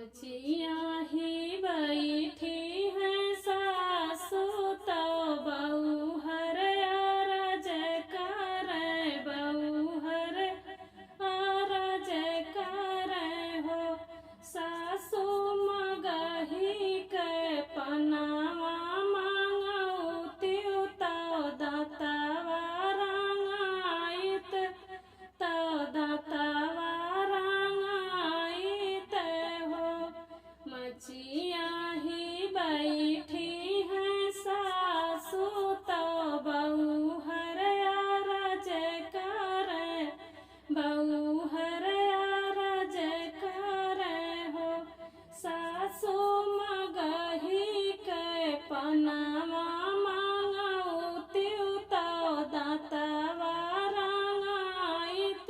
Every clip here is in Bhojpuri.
मचिया ही बैठी है सासु तो बहू हर आरज करे, बहू हर आरज करे हो। सासु मगही के पनावा मांगौती तो दातावा रंगाइत, तो दातावा रंगाइत हो। मचिया ही बैठी है सासु तो बहू हर आरज करे, बहू हर आरज करे हो। सासु मगही के पनावा मांगौती तो दातावा रंगाइत,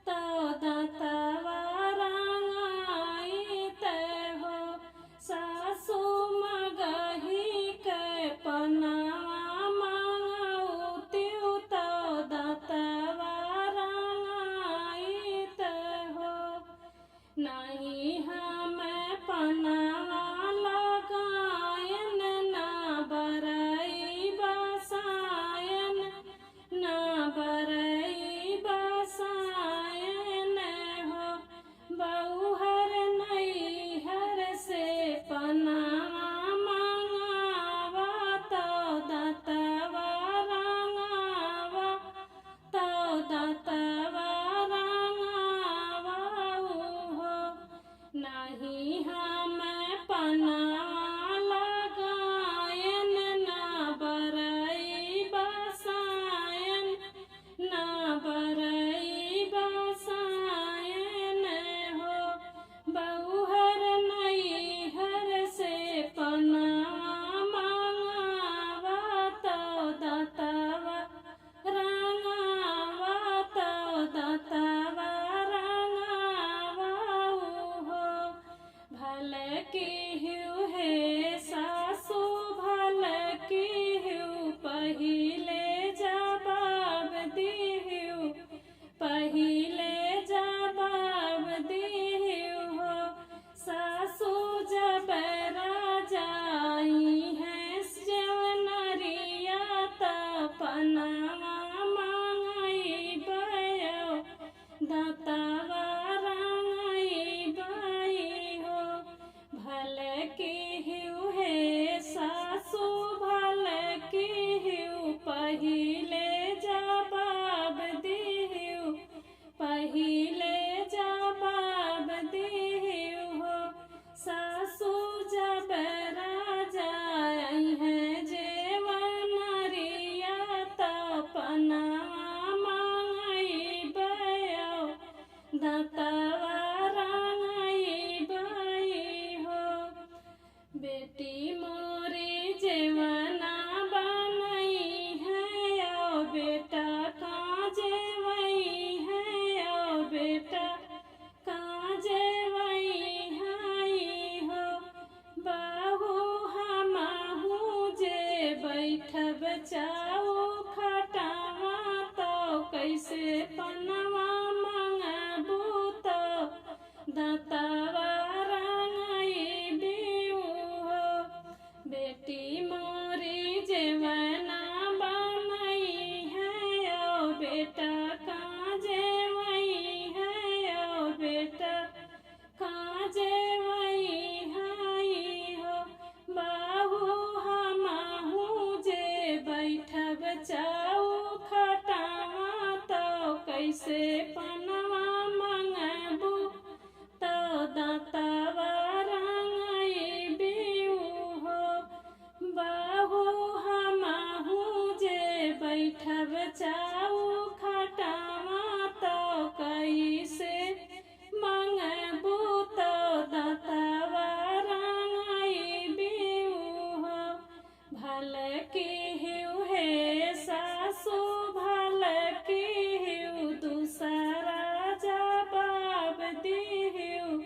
तो दातावा रंगाइत हो। सासु मगही के पनावा मांगौती तो दातावा रंगाइत हो। नहीं हमें पनावा लगायन, ना बरई बसायन, ना बरई बसायन हो। बहू हर नैहर से पनावा मांगावा तो दातावा रंगावा, तो दातावा रंगावा हो। नहीं हमें पनावा लगायन, ना बरई बसायन, ना बरई बसायन हो। बहू हर नैहर से पनावा मांगावा तो दातावा रंगावा, तो दातावा रंगावा हो। भले की हूँ है सासु, भले की हूँ पहिले जवाब दीहूँ, पहिले जवाब दीहूँ हो। सासु जब राजाई है जवनरिया तो पनावा मांगई बयो, दातावा रंगाई बई हो। भले की हूँ है सासु, भले की हूँ पहिले जवाब दीहूँ, पहिले जवाब दीहूँ हो। सासु जब राजाई है जेवनरिया तो पनावा मांगई बयो, दातावा रंगाई बई हो। बेटी मोरी जेवना बनई है, ओ बेटा कहाँ जेवई है, ओ बेटा कहाँ जेवई है हो। बहू हमहू जे बैठब चाऊ खटावा तो कैसे पनवा मंगबू तो दातावा रंगाई बिऊ हो। बेटी मोरी जेवना बनई है, ओ बेटा कहाँ जेवई है, ओ बेटा कहाँ जेवई है हो। बहू हमहू जे बैठब चाऊ खटावा तो कैसे पनवा मंगबू तो दातावा रंगाई बिऊ हो। बहू हमहू जे बैठब चाऊ खटावा तो कैसे मंगबू तो दातावा रंगाई बिऊ हो। भले की हूँ है सासु, भले की हूँ दूसरा जवाब दीहूँ,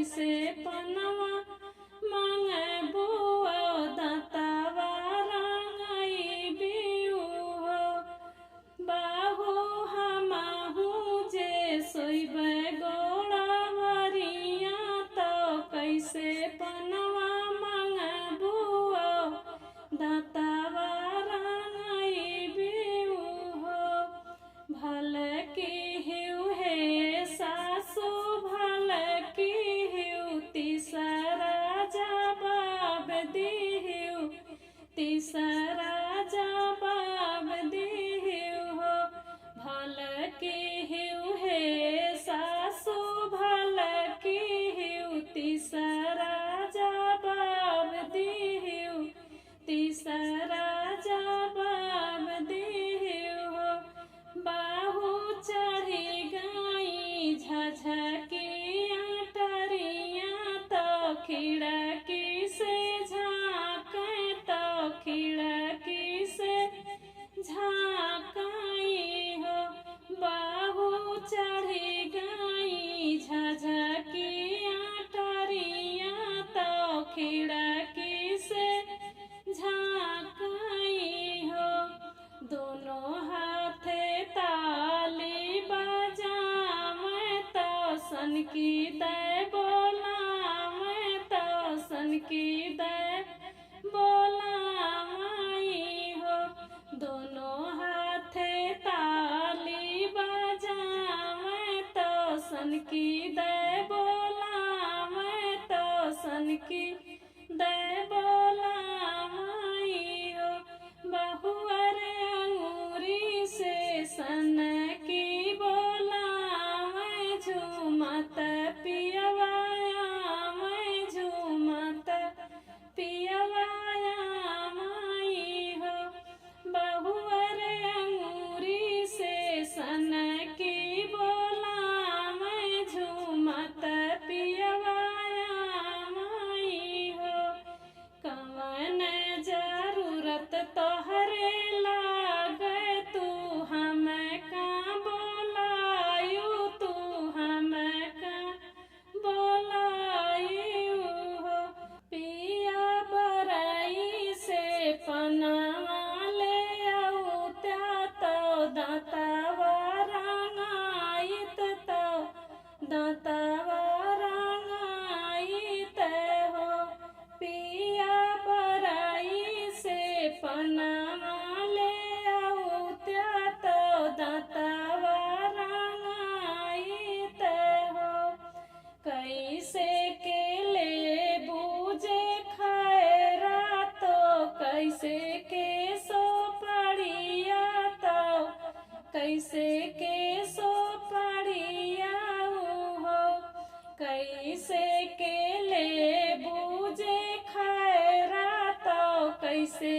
कैसे पनवा मांगे बुआ दातावा रंगाई बिऊ हो बाहु हमाहु जे सोइबे गोड़ावरिया तो कैसे पनवा मांगे बुआ दातावा रंगाई बिऊ हो भले की हिउ हे सासु भले की हिउ तीसरा जवाब दिहिउ तीसरा जवाब दिहिउ हो भले की हिउ हे सासु भले की हिउ तीसरा जवाब दिहिउ तीसरा जवाब दिहिउ हो बाहु चढ़ी गई झझकिया टरिया तो खिड़की से झाँके तो खिड़की से झाँकाई हो बाहु चढ़ी गई झझकिया टरिया तो खिड़की से झाँकाई हो दोनों हाथे ताली बजावे तो सन की दे बोलावे तो सन की दे बोलावाई हो दोनों हाथे ताली बजावे तो सन की दे बोलावे तो सन की दे बोलावाई हो बहुअर अंगूरी से सन की बोलावे झूमत पियवाया मैं झूमत पियवाया माई हो बहुअर अंगूरी से सन की बोलावे झूमत पियवाया माई हो कवन जरूरत तोहरे लागे तू हमें का बोलायू तू हमें का बोलायू हो पिया बरई से पनावा ले आऊ त्या तो दातावा रंगाइत तो दातावा रंगाइत हो पिया बरई से पनावा ले आऊ त्या तो दातावा रंगाइत हो कैसे के ले बूझे खैरा तो कैसे के सो पड़िया तो कैसे के सो पड़िया हो कैसे के ले बूझे खैरा तो कैसे